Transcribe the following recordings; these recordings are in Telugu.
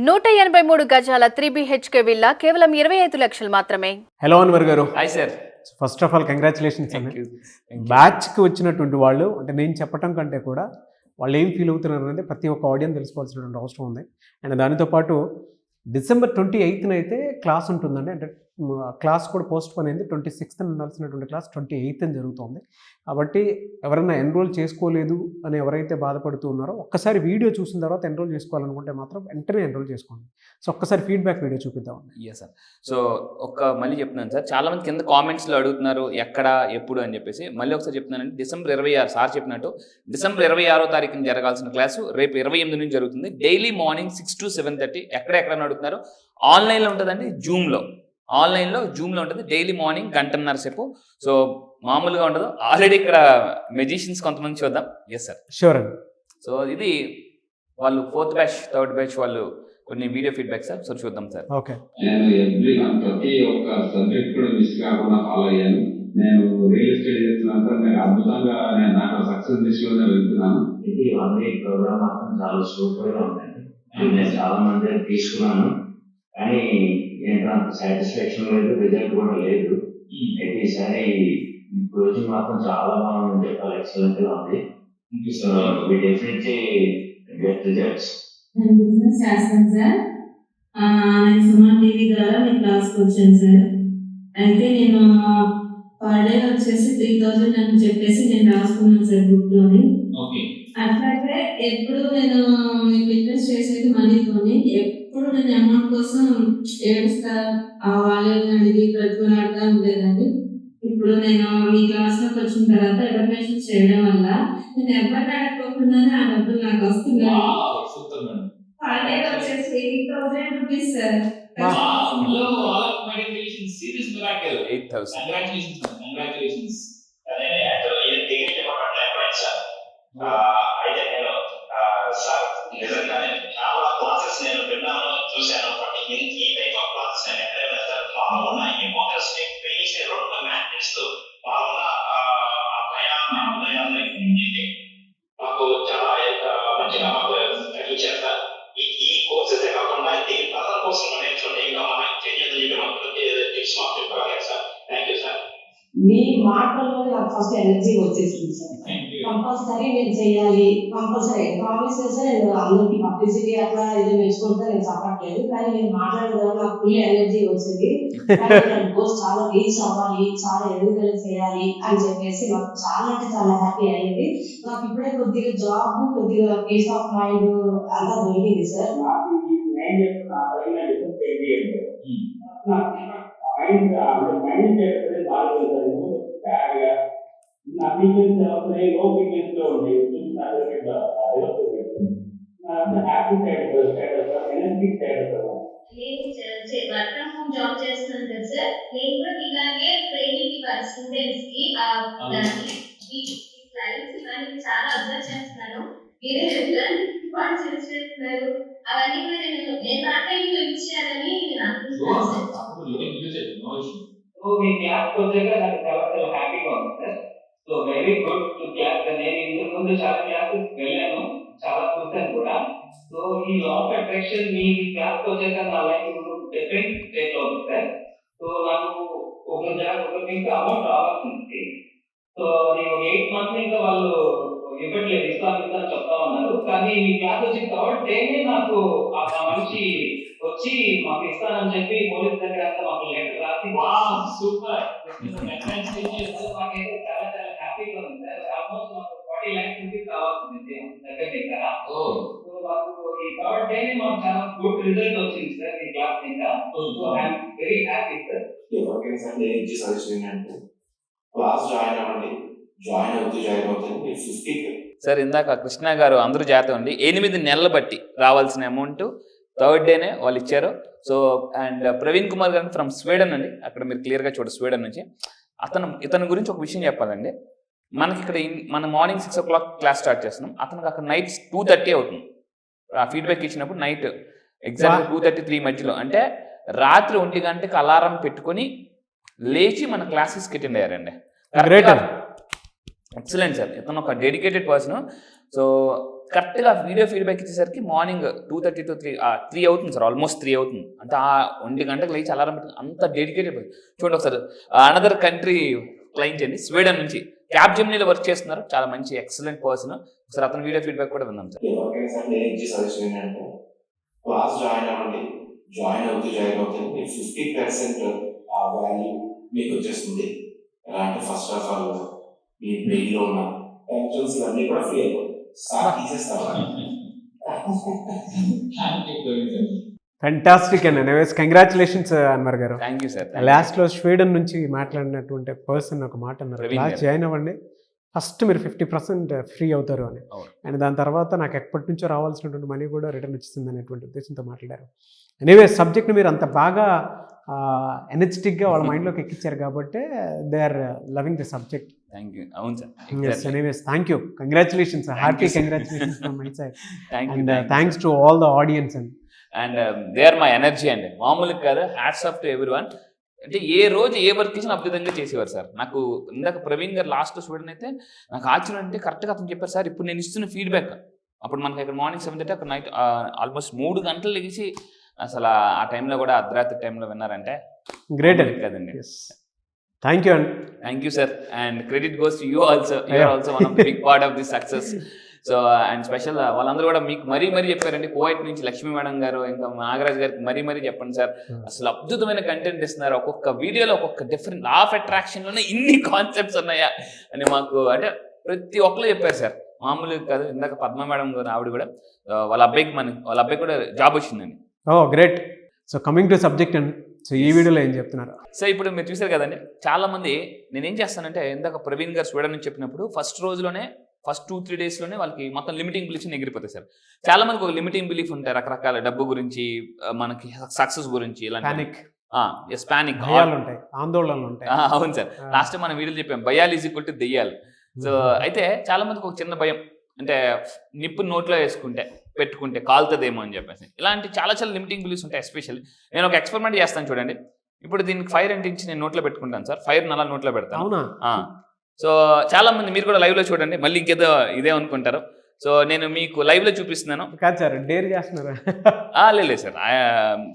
183 గజాల 3 BHK విల్లా కేవలం 25 లక్షలు మాత్రమే. హలో అన్వర్ గారు. Hi sir. First of all congratulations అండి. బ్యాచ్కి వచ్చినటువంటి వాళ్ళు అంటే నేను చెప్పటం కంటే కూడా వాళ్ళు ఏం ఫీల్ అవుతున్నారు అనేది ప్రతి ఒక్క ఆడియన్స్ తెలుసుకోవాల్సినటువంటి అవసరం ఉంది. అండ్ దానితో పాటు December 28th అయితే క్లాస్ ఉంటుందండి. అంటే క్లాస్ కూడా పోస్ట్ పోన్ అయింది. 26th ఉండాల్సినటువంటి క్లాస్ 28th జరుగుతుంది. కాబట్టి ఎవరైనా ఎన్రోల్ చేసుకోలేదు అని ఎవరైతే బాధపడుతూ ఉన్నారో ఒక్కసారి వీడియో చూసిన తర్వాత ఎన్రోల్ చేసుకోవాలనుకుంటే మాత్రం వెంటనే ఎన్రోల్ చేసుకోండి. సో ఒక్కసారి ఫీడ్బ్యాక్ వీడియో చూపిద్దామండి. Yes sir. సో మళ్ళీ చెప్తున్నాను సార్, చాలా మంది కింద కామెంట్స్లో అడుగుతున్నారు ఎక్కడ ఎప్పుడు అని చెప్పేసి. మళ్ళీ ఒకసారి చెప్తున్నానండి, December 26 సార్ చెప్పినట్టు December 26వ తారీఖున జరగాల్సిన క్లాసు రేపు 28 నుంచి జరుగుతుంది. Daily morning 6 to 7:30. ఎక్కడెక్కడ అడుగుతున్నారు, ఆన్లైన్లో ఉంటుందండి. జూమ్లో ఉంటుంది. డైలీ మార్నింగ్ గంటన్నర సేపు. సో మామూలుగా ఉండదు. ఆల్రెడీ ఇక్కడ మెజిషియన్స్ కొంతమంది చూద్దాం. ఎస్ సార్, షూర్ అండి. సో ఇది వాళ్ళు 4th బ్యాచ్ 3rd బ్యాచ్ వాళ్ళు కొన్ని వీడియో ఫీడ్బ్యాక్ సార్. సో చూద్దాం సార్. ఓకే. నేను ప్రతి ఒక్క సబ్జెక్ట్ కూడా మిస్ కాకుండా ఫాలో అయ్యాను. నేను రియల్ ఎస్టేట్ చేస్తున్నాను సార్. నేను అద్భుతంగా నేను నాకు సక్సెస్ దిశలోనే వెళ్తున్నాను. ఇది అన్ని ప్రోగ్రామ్ మాత్రం చాలా సూపర్ గా ఉందండి. నేను చాలా మంది తీసుకున్నాను కానీ ఏంటో అంత సాటిస్ఫాక్షన్ లేదు, రిజల్ట్ కూడా లేదు. అయితే ఈసారి కోచింగ్ మాత్రం చాలా బాగుంది, చెప్పాలి. ఎక్సలెంట్ గా ఉంది. So we definitely get results. చేస్తాను సార్. నేను సుమా టీవీ ద్వారా మీ క్లాస్కి వచ్చాను సార్. అయితే నేను పర్ డే వచ్చేసి 3000 అని చెప్పేసి నేను రాసుకున్నాను సార్ బుక్ లోని. అట్లాగే ఎప్పుడు నేను మీకు రిక్వెస్ట్ చేసేది మనీతోని, ఎప్పుడు నేను అమౌంట్ కోసం ఏడుస్తా వాళ్ళు అడిగి బ్రతుకులాడుతూ ఉండేదండి. ఇప్పుడు నేను మీ క్లాస్ లోకి వచ్చిన తర్వాత ఎవాల్యుయేషన్ చేయడం వల్ల నేను ఎవరిని అడగకుండానే ఆ డబ్బులు నాకు వస్తున్నాయి. పర్ డే వచ్చేసి 8000 రూపీస్ సార్. 8,000. అయితే నేను సార్ నిజంగానే చాలా క్లాసెస్ నేను విన్నాను, చూశాను. బట్ ఈ టైప్ ఆఫ్ క్లాసెస్ నేను ఎక్కడైనా సార్ మాలో ఉన్న ఎమోషన్స్ ని ఫేస్ 2 మ్యాట్రిక్స్ మాలో ఉన్న ఆ భయాన్ని ఉదయాన్ని మాకు చాలా మంచిగా మాకు ఇచ్చారు సార్. ఈ కోర్సెస్ కాకుండా ఈ ప్రజల కోసం నేర్చుకుంటే ఇంకా మన టిప్స్ మాకు చెప్పగలరు సార్. Thank you sir. మీ మాటల్లో నాకు ఫస్ట్ ఎనర్జీ వచ్చేసింది సార్. కంపల్సరీ నేను చెయ్యాలి, కంపల్సరీ ప్రామిస్ చేస్తే నేను అందరికి పబ్లిసిటీ అట్లా ఏదో మెచ్చుకుంటే నేను చెప్పట్లేదు, కానీ నేను మాట్లాడేదాన్ని నాకు ఫుల్ ఎనర్జీ వచ్చింది. గోల్స్ చాలా రీచ్ అవ్వాలి, చాలా ఎదుగుదల చేయాలి అని చెప్పేసి నాకు చాలా అంటే చాలా హ్యాపీ అయ్యింది. నాకు ఇప్పుడే కొద్దిగా జాబ్, కొద్దిగా పీస్ ఆఫ్ మైండ్ అంతా దొరికింది సార్. మైండ్ చేస్తే బాగుంటుంది. బ్యాడ్గా నా ఫీచర్స్ అవుతున్నాయి, లో ఫీచర్స్ లో ఉంటాయి. హ్యాపీ సైడ్ ఎనర్జీ సైడ్ నేను వర్క్ ఫ్రమ్ హోమ్ జాబ్ చేస్తున్నాను కదా సార్. నేను కూడా ఇలాగే ట్రైనింగ్ ఇవ్వాలి స్టూడెంట్స్ కి. క్లయింట్స్ ఇవన్నీ చాలా అబ్జర్వ్ చేస్తున్నాను. మీరు చేస్తున్నారు అవన్నీ కూడా నేను నా ట్రైనింగ్ లో ఇచ్చానని నేను అనుకుంటున్నాను సార్. మీ క్లాస్ వచ్చాక నాకు చాలా చాలా హ్యాపీగా ఉంది sir. So very good to class. నేను ఇంతకు ముందు చాలా క్లాసెస్ వెళ్ళాను, చాలా చూసాను కూడా. సో ఈ లా ఆఫ్ అట్రాక్షన్ మీ క్లాస్ వచ్చాక నా లైఫ్ డిఫరెంట్ స్టేట్ లో ఉంది సార్. సో నాకు ఒక ఇంకా అమౌంట్ రావాల్సింది. సో అది 8 months ఇంకా వాళ్ళు ఇవ్వట్లేదు, ఇస్తాను చెప్తా ఉన్నారు. కానీ మీ క్లాస్ వచ్చి 3rd డేనే నాకు ఆ మనిషి వచ్చి మాకు ఇస్తానని చెప్పి పోలీస్ దగ్గర అంతా మాకు లెటర్ రాసి సూపర్ మాకైతే చాలా చాలా హ్యాపీగా ఉంది సార్. ఆల్మోస్ట్ మాకు 40 lakhs రూపీస్ కావాల్సింది దగ్గర దగ్గర. సో మాకు ఈ 3rd డేనే మాకు చాలా గుడ్ రిజల్ట్ వచ్చింది సార్ ఈ క్లాస్ ఇంకా. So I'm very happy sir. ఎవరికైనా సరే ఇచ్చే సజెషన్ ఏంటంటే క్లాస్ జాయిన్ అవుతుంది 50. సార్ ఇందాక కృష్ణ గారు అందరూ జాతం అండి 8 నెలలు బట్టి రావాల్సిన అమౌంట్ 3rd డేనే వాళ్ళు ఇచ్చారు. సో అండ్ ప్రవీణ్ కుమార్ గారు ఫ్రమ్ స్వీడన్ అండి. అక్కడ మీరు క్లియర్గా చూడండి, స్వీడన్ నుంచి. ఇతని గురించి ఒక విషయం చెప్పాలండి. మనకి ఇక్కడ మన మార్నింగ్ 6 o'clock క్లాస్ స్టార్ట్ చేస్తున్నాం. అతనికి అక్కడ నైట్ 2:30 అవుతుంది. ఆ ఫీడ్బ్యాక్ ఇచ్చినప్పుడు నైట్ ఎగ్జాక్ట్ 2:30-3 మధ్యలో, అంటే రాత్రి 1 గంటకి అలారం పెట్టుకొని లేచి మన క్లాసెస్కి అటెండ్ అయ్యారండి. Excellent sir. ఇతను ఒక డెడికేటెడ్ పర్సన్. సో కరెక్ట్గా వీడియో ఫీడ్బ్యాక్ ఇచ్చేసరికి మార్నింగ్ 2:30 to 3 అవుతుంది సార్, ఆల్మోస్ట్ 3 అవుతుంది. అంటే ఆ 1 గంటకు లేచి అలారం పెట్టుకుని అంత డెడికేటెడ్. చూడండి ఒకసారి, అనదర్ కంట్రీ క్లయింట్ అండి, స్వీడన్ నుంచి క్యాబ్ జెమినీలో వర్క్ చేస్తున్నారు, చాలా మంచి ఎక్సలెంట్ పర్సన్. ఒకసారి అతని వీడియో ఫీడ్బ్యాక్ కూడా విన్నాం సార్. ఎవరికైనా సరే నేను ఇచ్చే సజెషన్ ఏంటంటే క్లాస్ జాయిన్ అవ్వండి, జాయిన్ అవుతుంది మీకు 50% ఆ వాల్యూ మీకు వచ్చేస్తుంది. ఎలా అంటే ఫస్ట్ ఆఫ్ ఆల్ మీ బ్రెయిన్లో ఉన్న టెన్షన్స్ ఇవన్నీ కూడా ఫ్రీ అయిపోతుంది, తీసేస్తాను. ఫెంటాస్టిక్ అండి. Anyways congratulations Anwar garu. Thank you sir. లాస్ట్లో స్వీడన్ నుంచి మాట్లాడినటువంటి పర్సన్ ఒక మాట అన్నారు, ప్రవీణ్ క్లాస్ గారు. జాయిన్ అవ్వండి, ఫస్ట్ మీరు 50% ఫ్రీ అవుతారు అని. అవును. అండ్ దాని తర్వాత నాకు ఎప్పటి నుంచో రావాల్సినటువంటి మనీ కూడా రిటర్న్ వచ్చింది అనేటువంటి ఉద్దేశంతో మాట్లాడారు. ఎనీవే సబ్జెక్ట్ని మీరు అంత బాగా ఎనర్జెటిక్గా వాళ్ళ మైండ్లోకి ఎక్కించారు కాబట్టి they are loving the subject. Thank you. అవును sir. Anyways thank you, congratulations, happy you, sir. Congratulations from my side. Thank you. And thanks to all the audience and they are my energy అండి, మామూలుగా కాదు. Hats off to everyone. అంటే ఏ రోజు ఏ వర్క్ ఇచ్చినా అద్భుతంగా చేసేవారు సార్. నాకు ఇందాక ప్రవీణ్ గారు లాస్ట్ స్టూడెంట్ అయితే నాకు ఆశ్చర్యం అంటే కరెక్ట్గా అతను చెప్పారు సార్, ఇప్పుడు నేను ఇస్తున్న ఫీడ్బ్యాక్ అప్పుడు మనకి ఇక్కడ మార్నింగ్ 7:30 అక్కడ నైట్ ఆల్మోస్ట్ 3 గంటలు లెగిసి అసలు ఆ టైంలో కూడా అర్ధరాత్రి టైంలో విన్నారంటే గ్రేట్ అండి. కదండి. థ్యాంక్ యూ అండి. Thank you sir, and credit goes to you also. You are also one of the big part of the success. So and special వాళ్ళందరూ కూడా మీకు మరీ చెప్పారండి. కోవైట్ నుంచి లక్ష్మీ మేడం గారు, ఇంకా నాగరాజ్ గారికి మరీ చెప్పండి సార్, అసలు అద్భుతమైన కంటెంట్ ఇస్తున్నారు. ఒక్కొక్క వీడియోలో ఒక్కొక్క డిఫరెంట్ లా ఆఫ్ అట్రాక్షన్లోనే ఇన్ని కాన్సెప్ట్స్ ఉన్నాయా అని మాకు అంటే ప్రతి ఒక్కరు చెప్పారు సార్, మామూలుగా కాదు. ఇందాక పద్మ మేడం గారు ఆవిడ కూడా వాళ్ళ అబ్బాయికి కూడా జాబ్ వచ్చిందండి. Oh great. So coming to subject అండి, సో ఈ వీడియోలో ఏం చెప్తున్నారు? సో ఇప్పుడు మీరు చూసారు కదండి, చాలా మంది నేనేం చేస్తానంటే ఇందాక ప్రవీణ్ గారు స్వీడన్ నుంచి చెప్పినప్పుడు ఫస్ట్ 2-3 డేస్లోనే వాళ్ళకి మొత్తం లిమిటింగ్ బిలీఫ్స్ ఎగిరిపోతాయి సార్. చాలా మందికి ఒక లిమిటింగ్ బిలీఫ్ ఉంటాయి, రకరకాల డబ్బు గురించి, మనకి సక్సెస్ గురించి, ఇలాంటి పానిక్ ఉంటాయి, ఆందోళనలు ఉంటాయి. అవును సార్, లాస్ట్ టైం మనం వీడియోలు చెప్పాం, భయాలు ఈజ్ ఈక్వల్ టు దెయ్యాలు. సో అయితే చాలా మందికి ఒక చిన్న భయం, అంటే నిప్పు నోట్లో పెట్టుకుంటే కాలుతుందేమో అని చెప్పేసి, ఇలాంటి చాలా లిమిటింగ్ బిలీఫ్స్ ఉంటాయి. ఎస్పెషల్లీ నేను ఒక ఎక్స్పెరిమెంట్ చేస్తాను చూడండి. ఇప్పుడు దీనికి ఫైర్ అంటించి నేను నోట్లో పెట్టుకుంటాను సార్, ఫైర్ అలా నోట్లో పెడతాను. అవునా? సో చాలా మంది మీరు కూడా లైవ్లో చూడండి, మళ్ళీ ఇంకేదో ఇదే అనుకుంటారు. సో నేను మీకు లైవ్లో చూపిస్తున్నాను. కాదు సార్, డేర్ చేస్తున్నారా? లేదు sir,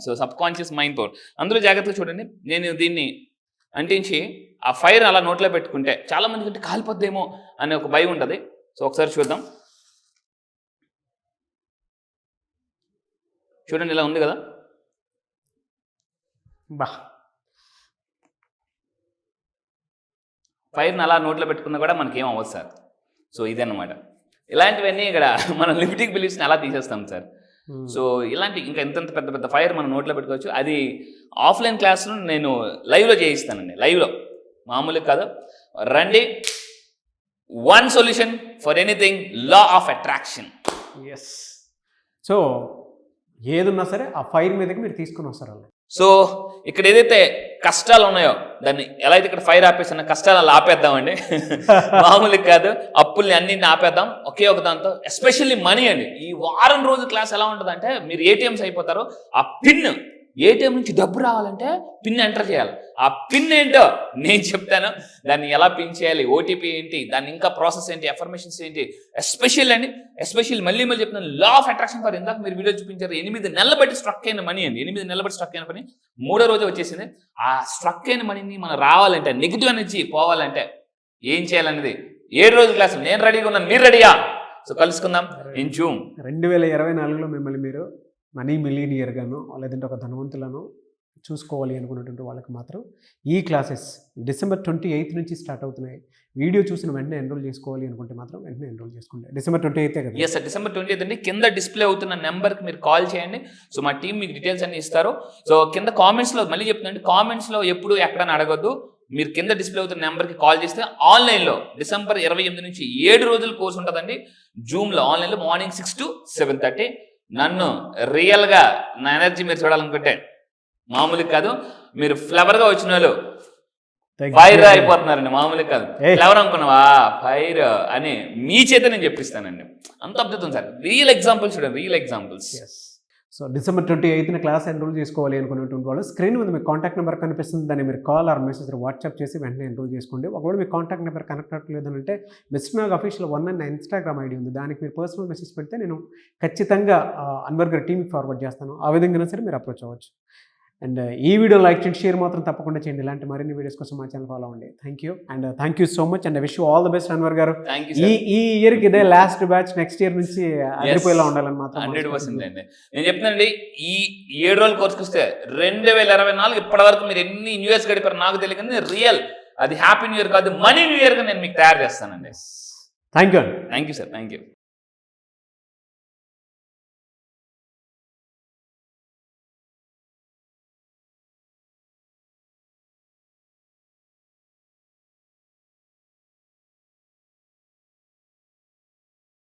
so sub conscious mind power. అందరూ జాగ్రత్తగా చూడండి. నేను దీన్ని అంటించి ఆ ఫైర్ అలా నోట్లో పెట్టుకుంటే చాలా మందికి అంటే కాలిపోద్దేమో అనే ఒక భయం ఉంటుంది. సో ఒకసారి చూద్దాం. చూడండి, ఇలా ఉంది కదా. బా, ఫైర్ని అలా నోట్లో పెట్టుకున్నా కూడా మనకి ఏం అవ్వదు సార్. సో ఇదన్నమాట. ఇలాంటివన్నీ ఇక్కడ మనం లిమిటింగ్ బిలీఫ్స్ని అలా తీసేస్తాం సార్. సో ఇలాంటి ఇంకా ఎంత పెద్ద ఫైర్ మనం నోట్లో పెట్టుకోవచ్చు. అది ఆఫ్లైన్ క్లాస్లో నేను లైవ్లో చేయిస్తానండి, లైవ్లో, మామూలుగా కాదు. రండి, one solution for anything, law of attraction. Yes. So ఏదున్నా సరే ఆ ఫైర్ మీదకి మీరు తీసుకుని వస్తారు. సో ఇక్కడ ఏదైతే కష్టాలు ఉన్నాయో దాన్ని ఎలా అయితే ఇక్కడ ఫైర్ ఆపేస్తున్న కష్టాలు అలా ఆపేద్దామండి. మామూలుగా కాదు, అప్పుల్ని అన్నింటిని ఆపేద్దాం ఒకే ఒక దాంతో. ఎస్పెషల్లీ మనీ అండి. ఈ వారం రోజు క్లాస్ ఎలా ఉంటుంది అంటే, మీరు ఏటీఎంస్ అయిపోతారు. ఆ పిన్, ఏటీఎం నుంచి డబ్బు రావాలంటే పిన్ ఎంటర్ చేయాలి. ఆ పిన్ ఏంటో నేను చెప్తాను, దాన్ని ఎలా పిన్ చేయాలి, ఓటీపీ ఏంటి, దాన్ని ఇంకా ప్రాసెస్ ఏంటి, ఎఫర్మేషన్స్ ఏంటి. ఎస్పెషల్లీ మళ్ళీ చెప్తున్నాను, లా ఆఫ్ అట్రాక్షన్ ఫర్ ఇందాక మీరు వీడియో చూపించారు. 8 నెలలు బట్టి స్ట్రక్ అయిన మనీ అండి. 8 నెలలు బట్టి స్ట్రక్ అయిన పని 3వ రోజు వచ్చేసింది. ఆ స్ట్రక్ అయిన మనీని మనం రావాలంటే, నెగిటివ్ ఎనర్జీ పోవాలంటే ఏం చేయాలనేది 7 రోజుల క్లాస్. నేను రెడీగా ఉన్నాను, మీరు రెడీయా? సో కలుసుకుందాం ఇన్ జూన్ 2024లో మిమ్మల్ని మీరు మనీ మిలియనియర్ గాను లేదంటే ఒక ధనవంతులను చూసుకోవాలి అనుకున్నటువంటి వాళ్ళకి మాత్రం ఈ క్లాసెస్ December 28 నుంచి స్టార్ట్ అవుతున్నాయి. వీడియో చూసిన వెంటనే ఎన్రోల్ చేసుకోవాలి అనుకుంటే మాత్రం వెంటనే ఎన్రోల్ చేసుకోండి. December 28 కదా? ఎస్ సార్, December 28 అండి. కింద డిస్ప్లే అవుతున్న నెంబర్కి మీరు కాల్ చేయండి. సో మా టీం మీకు డీటెయిల్స్ అన్ని ఇస్తారు. సో కింద కామెంట్స్లో మళ్ళీ చెప్తుందండి, కామెంట్స్లో ఎప్పుడు ఎక్కడని అడగొద్దు. మీరు కింద డిస్ప్లే అవుతున్న నెంబర్కి కాల్ చేస్తే ఆన్లైన్లో December 28 నుంచి 7 రోజుల కోర్స్ ఉంటుందండి. జూమ్లో ఆన్లైన్లో మార్నింగ్ 6 to 7:30. నన్ను రియల్గా నా ఎనర్జీ మీరు చూడాలనుకుంటే మామూలుగా కాదు, మీరు ఫ్లవర్గా వచ్చిన వాళ్ళు ఫైర్ అయిపోతున్నారండి. మామూలుగా కాదు, ఫ్లవర్ అనుకున్నావా ఫైర్ అని మీ చేత నేను చెప్పిస్తానండి. అంత అద్భుతం సార్. రియల్ ఎగ్జాంపుల్స్ చూడండి, రియల్ ఎగ్జాంపుల్స్. సో December 28న క్లాస్ ఎన్రోల్ చేసుకోవాలి అనుకునేటువంటి వాళ్ళు స్క్రీన్ మీద మీకు కాంటాక్ట్ నెంబర్ కనిపిస్తుంది, దాన్ని మీరు కాల్ ఆర్ మెసేజ్ వాట్సాప్ చేసి వెంటనే ఎన్రోల్ చేసుకోండి. ఒకవేళ మీ కాంటాక్ట్ నెంబర్ కనెక్ట్ అవ్వట్లేదంటే మిస్టర్ నాగ్ అఫీషియల్ 1 అనే ఇన్స్టాగ్రామ్ ఐడి ఉంది, దానికి మీరు పర్సనల్ మెసేజ్ పెడితే నేను ఖచ్చితంగా అన్వర్ గారి టీమ్కి ఫార్వర్డ్ చేస్తాను. ఆ విధంగా సరే మీరు అప్రోచ్ అవ్వచ్చు. అండ్ ఈ వీడియో లైక్ చేయండి, షేర్ మాత్రం తప్పకుండా చేయండి. ఇలాంటి మరిన్ని వీడియోస్ కోసం మా ఛానల్ ఫాలో అవ్వండి. Thank you and thank you so much and wish you all the best Anwar garu. Thank you ఈ ఇయర్కి ఇదే లాస్ట్ బ్యాచ్, నెక్స్ట్ ఇయర్ నుంచి అదిరిపోయేలా ఉండాలని మాత్రం 100% అండి. నేను చెప్తానండి, ఈ 7 రోజుల కోర్సుకి వస్తే 2024 ఇప్పటి వరకు మీరు ఎన్ని న్యూ ఇయర్స్ గడిపారు నాకు తెలియదు, కానీ రియల్ అది హ్యాపీ న్యూ ఇయర్ కాదు, మనీ న్యూ ఇయర్గా నేను మీకు తయారు చేస్తానండి. Thank you. Thank you sir. Thank you.